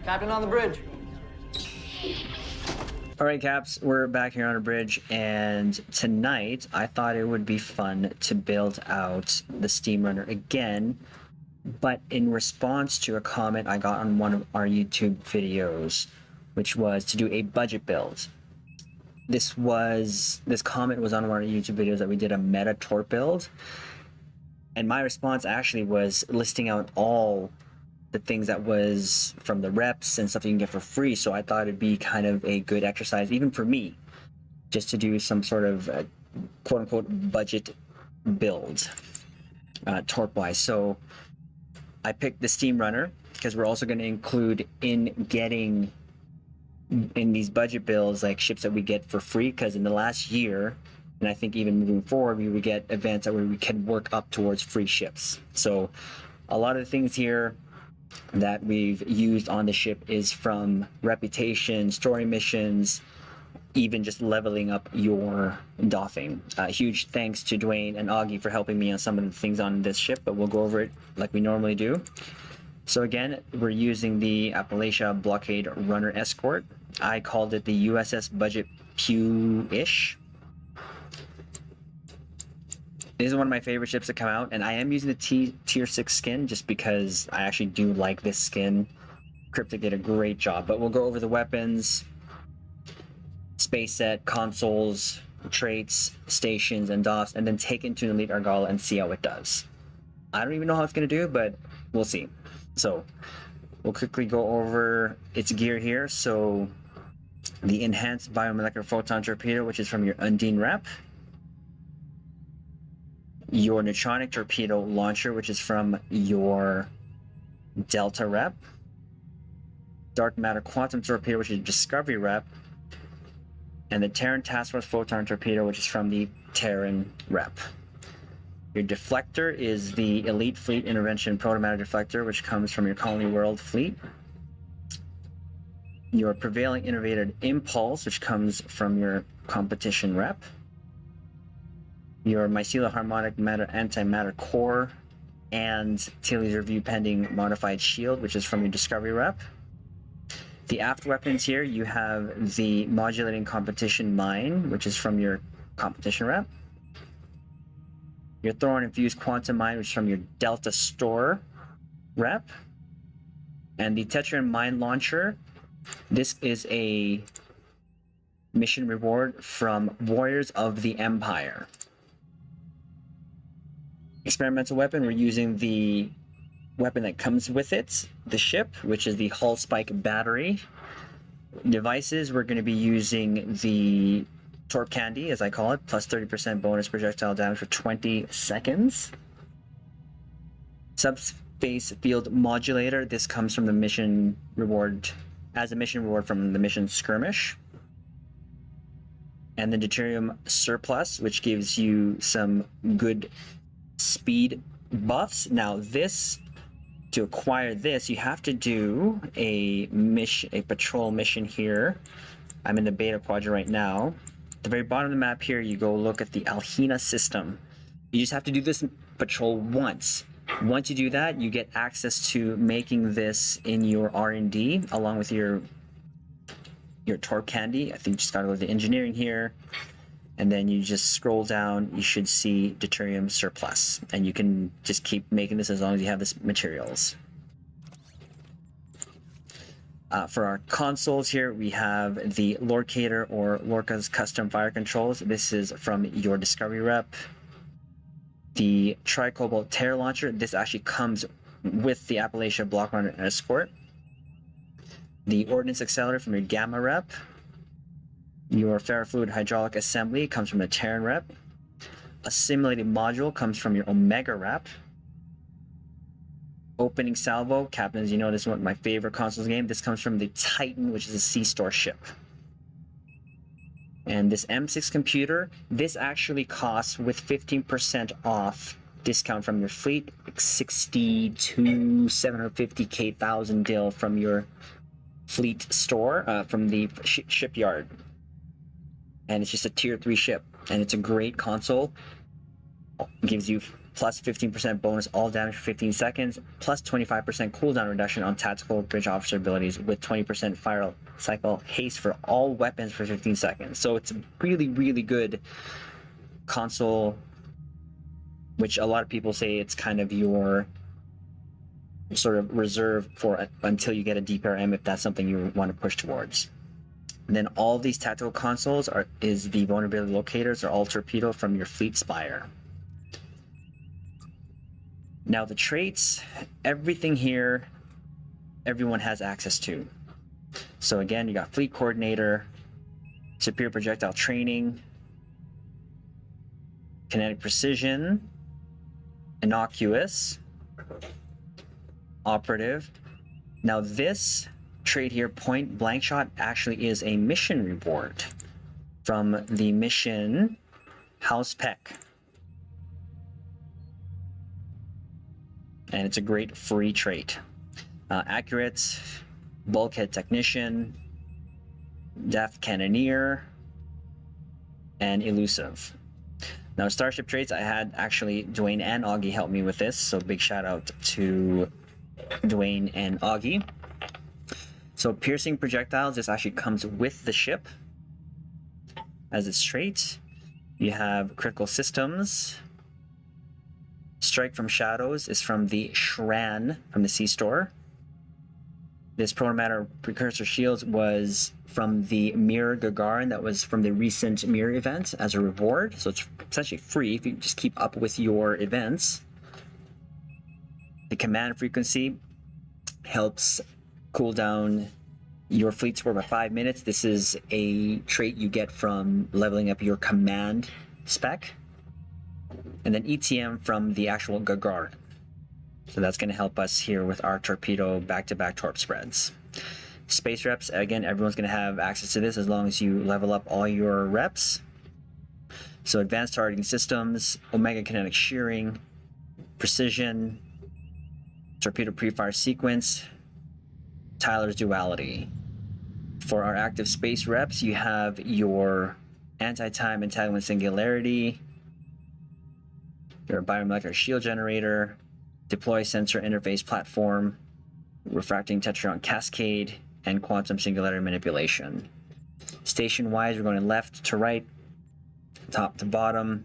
Captain on the bridge. Alright, Caps, we're back here on a bridge, and tonight I thought it would be fun to build out the Steam Runner again, but in response to a comment I got on one of our YouTube videos, which was to do a budget build. This comment was on one of our YouTube videos that we did a META TORP build, and my response actually was listing out all the things that was from the reps and stuff you can get for free. So I thought it'd be kind of a good exercise, even for me, just to do some sort of quote unquote budget build, torp wise. So I picked the Steam Runner because we're also going to include in these budget builds like ships that we get for free, because in the last year, and I think even moving forward, we would get events where we can work up towards free ships. So a lot of the things here that we've used on the ship is from reputation, story missions, even just leveling up your doffing. Huge thanks to Dwain and Auggie for helping me on some of the things on this ship, but we'll go over it like we normally do. So again, we're using the Appalachia Blockade Runner Escort. I called it the USS Budget Pew-ish. This is one of my favorite ships to come out, and I am using the tier 6 skin just because I actually do like this skin. Cryptic did a great job, but we'll go over the weapons, space set, consoles, traits, stations, and DOFs, and then take it into an Elite Argala and see how it does. I don't even know how it's going to do, but we'll see. So we'll quickly go over its gear here. So the Enhanced Biomolecular Photon Torpedo, which is from your Undine rep. Your Neutronic Torpedo Launcher, which is from your Delta rep. Dark Matter Quantum Torpedo, which is Discovery rep. And the Terran Task Force Photon Torpedo, which is from the Terran rep. Your Deflector is the Elite Fleet Intervention Protomatter Deflector, which comes from your Colony World fleet. Your Prevailing Innovated Impulse, which comes from your Competition rep. Your Mycelial Harmonic Matter Antimatter Core, and Tilly's Review Pending Modified Shield, which is from your Discovery rep. The Aft Weapons here, you have the Modulating Competition Mine, which is from your Competition rep. Your Thorium Infused Quantum Mine, which is from your Delta Store rep. And the Tetraran Mine Launcher, this is a mission reward from Warriors of the Empire. Experimental weapon, we're using the weapon that comes with it, the ship, which is the Hull Spike Battery. Devices, we're going to be using the Torp Candy, as I call it, plus 30% bonus projectile damage for 20 seconds. Subspace Field Modulator, this comes from the mission reward, as a mission reward from the mission Skirmish. And the Deuterium Surplus, which gives you some good speed buffs. Now this, to acquire this, you have to do a patrol mission here. I'm in the beta quadrant right now. At the very bottom of the map here, you go look at the Alhina system. You just have to do this patrol once. Once you do that, you get access to making this in your R&D along with your Torp Candy. I think you just gotta go to the engineering here, and then you just scroll down, you should see Deuterium Surplus, and you can just keep making this as long as you have this materials. For our consoles here, we have the Lorcator or Lorca's Custom Fire Controls. This is from your Discovery rep. The Tricobalt Terror Launcher, this actually comes with the Appalachia Block Runner Escort. The Ordnance Accelerator from your Gamma rep. Your Ferrofluid Hydraulic Assembly comes from the Terran rep. A Simulated Module comes from your Omega rep. Opening Salvo, Captains, you know this is one of my favorite consoles game. This comes from the Titan, which is a cstore ship. And this M6 computer, this actually costs, with 15% off discount from your fleet, 62, 750k, 1,000 dill from your fleet store, from the shipyard. And it's just a tier 3 ship, and it's a great console. It gives you plus 15% bonus all damage for 15 seconds, plus 25% cooldown reduction on tactical bridge officer abilities with 20% fire cycle haste for all weapons for 15 seconds. So it's a really, really good console, which a lot of people say it's kind of your sort of reserve for until you get a DPRM, if that's something you want to push towards. And then all these tactical consoles is the vulnerability locators are all torpedo from your fleet spire. Now the traits, everything here, everyone has access to. So again, you got fleet coordinator, superior projectile training, kinetic precision, innocuous, operative. Now this trait here, point blank shot, actually is a mission reward from the mission House Peck. And it's a great free trait. Accurate, bulkhead technician, deft cannoneer, and elusive. Now Starship Traits, I had actually Dwain and Auggie help me with this, so big shout out to Dwain and Auggie. So piercing projectiles, this actually comes with the ship as its trait. You have critical systems. Strike from shadows is from the Shran from the cstore. This protomatter precursor shields was from the Mirror Gagarin that was from the recent Mirror event as a reward. So it's essentially free if you just keep up with your events. The command frequency helps cool down your fleet score by 5 minutes. This is a trait you get from leveling up your command spec. And then ETM from the actual Gagarin. So that's going to help us here with our torpedo back-to-back torp spreads. Space reps, again, everyone's going to have access to this as long as you level up all your reps. So advanced targeting systems, omega kinetic shearing, precision, torpedo pre-fire sequence, Tyler's duality. For our active space reps, you have your anti-time entanglement singularity, your biomolecular shield generator, deploy sensor interface platform, refracting tetragon cascade, and quantum singularity manipulation. Station-wise, we're going left to right, top to bottom.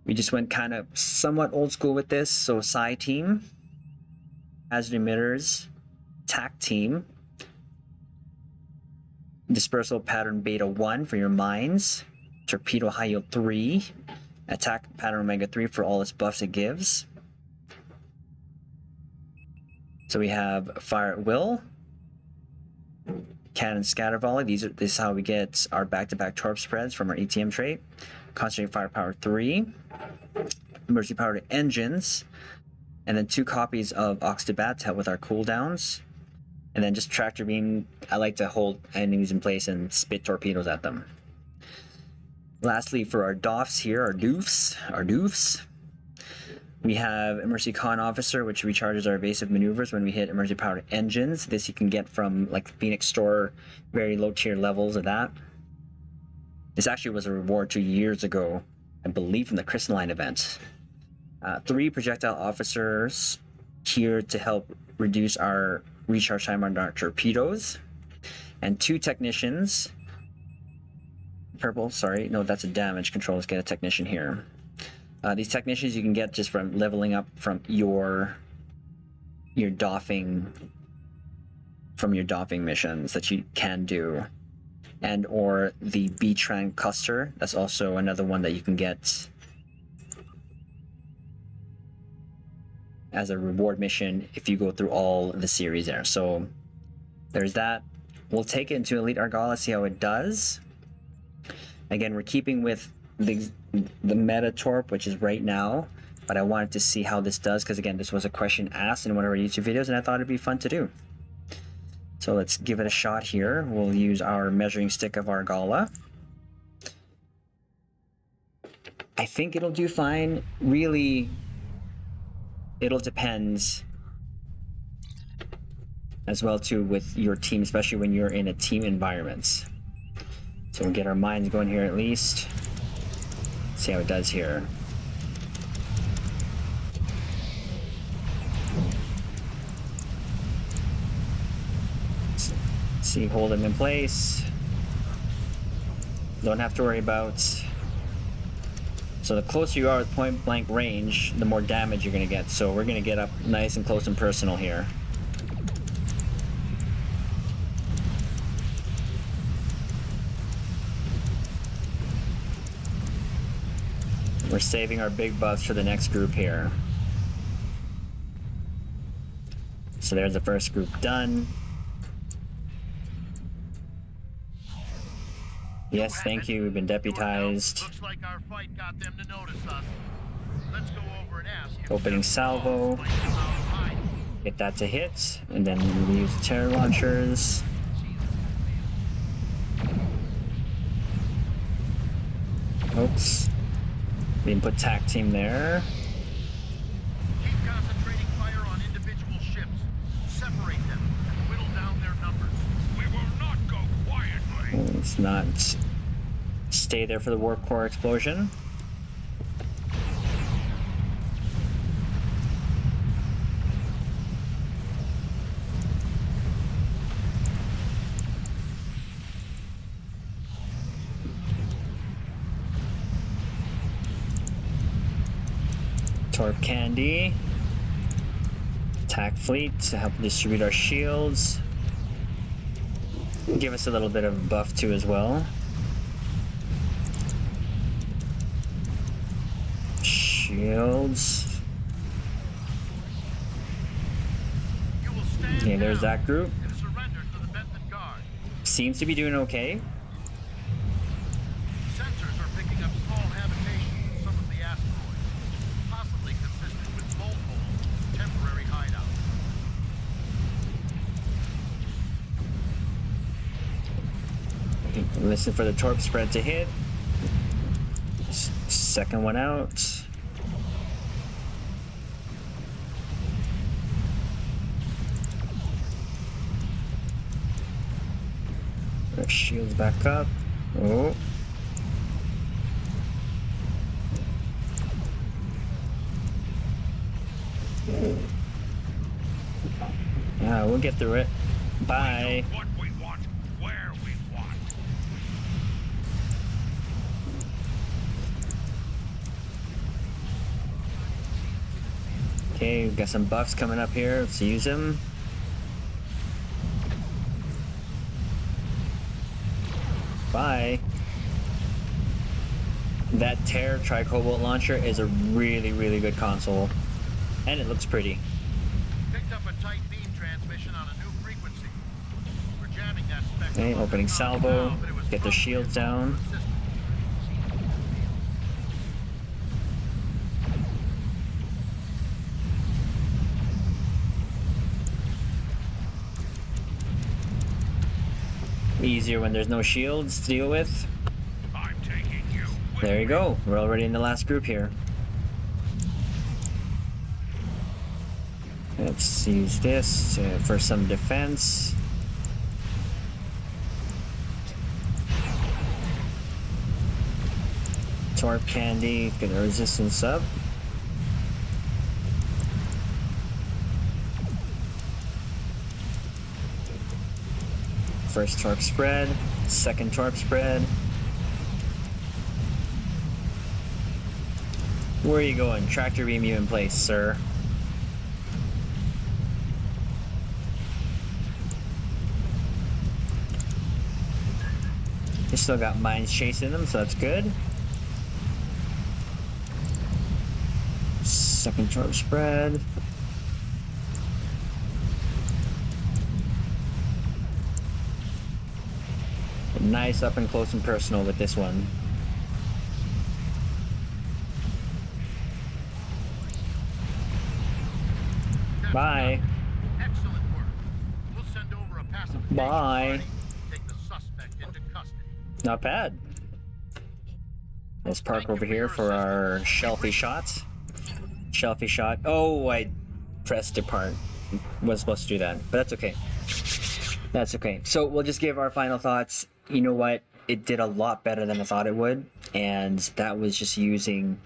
We just went kind of somewhat old school with this. So Psi team, hazard emitters, TAC team, dispersal pattern beta 1 for your mines, torpedo high yield 3, attack pattern omega 3 for all its buffs it gives. So we have fire at will, cannon scatter volley. This is how we get our back-to-back torp spreads from our ETM trait. Concentrate firepower 3, emergency power to engines, and then 2 copies of Ox to Bat to help with our cooldowns. And then just tractor beam. I like to hold enemies in place and spit torpedoes at them. Lastly, for our doffs here, our doofs, we have Emergency Con Officer, which recharges our evasive maneuvers when we hit emergency powered engines. This you can get from like Phoenix Store, very low tier levels of that. This actually was a reward 2 years ago, I believe, from the Crystalline event. 3 projectile officers here to help reduce our recharge time on our torpedoes, and 2 technicians. Purple, sorry, no, that's a damage control. Let's get a technician here. These technicians you can get just from leveling up from your doffing, from your doffing missions that you can do, and or the B-Tran cluster. That's also another one that you can get as a reward mission if you go through all the series there. So there's that. We'll take it into Elite Argala, see how it does. Again, we're keeping with the META TORP, which is right now, but I wanted to see how this does because, again, this was a question asked in one of our YouTube videos, and I thought it'd be fun to do. So let's give it a shot here. We'll use our measuring stick of Argala. I think it'll do fine. Really, it'll depend as well, too, with your team, especially when you're in a team environment. So we'll get our mines going here at least. See how it does here. See, hold them in place. Don't have to worry about. So the closer you are with point blank range, the more damage you're going to get. So we're going to get up nice and close and personal here. We're saving our big buffs for the next group here. So there's the first group done. Yes, thank you. We've been deputized. Looks like our fight got them to notice us. Let's go over and ask if Opening salvo. Get that to hit, and then we use the terror launchers. Oops. We didn't put TAC team there. Keep concentrating fire on individual ships. Separate them and whittle down their numbers. We will not go quietly. Let's not stay there for the warp core explosion. Torp candy. Attack fleet to help distribute our shields. Give us a little bit of buff too as well. Shields. Okay, there's that group. Seems to be doing okay. Sensors are picking up small habitations in some of the asteroids, possibly consistent with multiple temporary hideouts. Listen for the torp spread to hit. Second one out. Our shields back up. Oh. Yeah, we'll get through it. Bye. What we want, where we want. Okay, we've got some buffs coming up here. Let's use them. Bye. That Terror Tri-Cobalt launcher is a really, really good console. And it looks pretty. Picked up a tight beam transmission on a new frequency. We're jamming that spectrum. Okay, opening salvo. Get their shields down. Easier when there's no shields to deal with. I'm taking you. There you go. We're already in the last group here. Let's use this for some defense. Torp candy, get the resistance up. First torp spread, second torp spread. Where are you going? Tractor beam you in place, sir. You still got mines chasing them, so that's good. Second torp spread. Nice up and close and personal with this one. Bye. Excellent work. We'll send over a pacification Bye. party, take the suspect into custody. Not bad. Let's park over here for our shelfie shots. Shelfie shot. Oh, I pressed depart. Wasn't supposed to do that, but that's okay. That's okay. So we'll just give our final thoughts. You know what? It did a lot better than I thought it would, and that was just using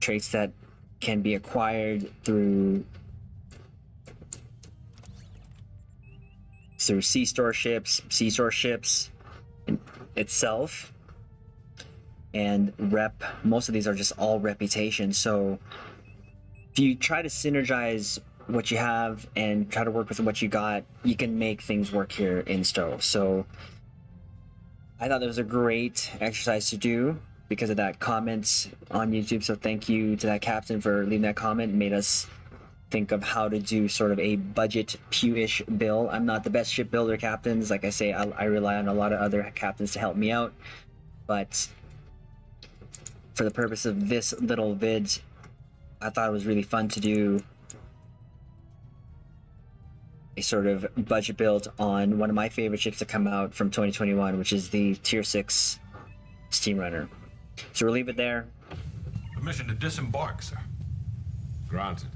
traits that can be acquired through through cstore ships itself, and rep. Most of these are just all reputation. So if you try to synergize what you have and try to work with what you got, you can make things work here in Stowe. So I thought that was a great exercise to do because of that comment on YouTube. So thank you to that captain for leaving that comment. It made us think of how to do sort of a budget pew-ish build. I'm not the best shipbuilder captains. Like I say, I rely on a lot of other captains to help me out. But for the purpose of this little vid, I thought it was really fun to do a sort of budget build on one of my favorite ships to come out from 2021, which is the Tier 6 Steam Runner. So we'll leave it there. Permission to disembark, sir. Granted.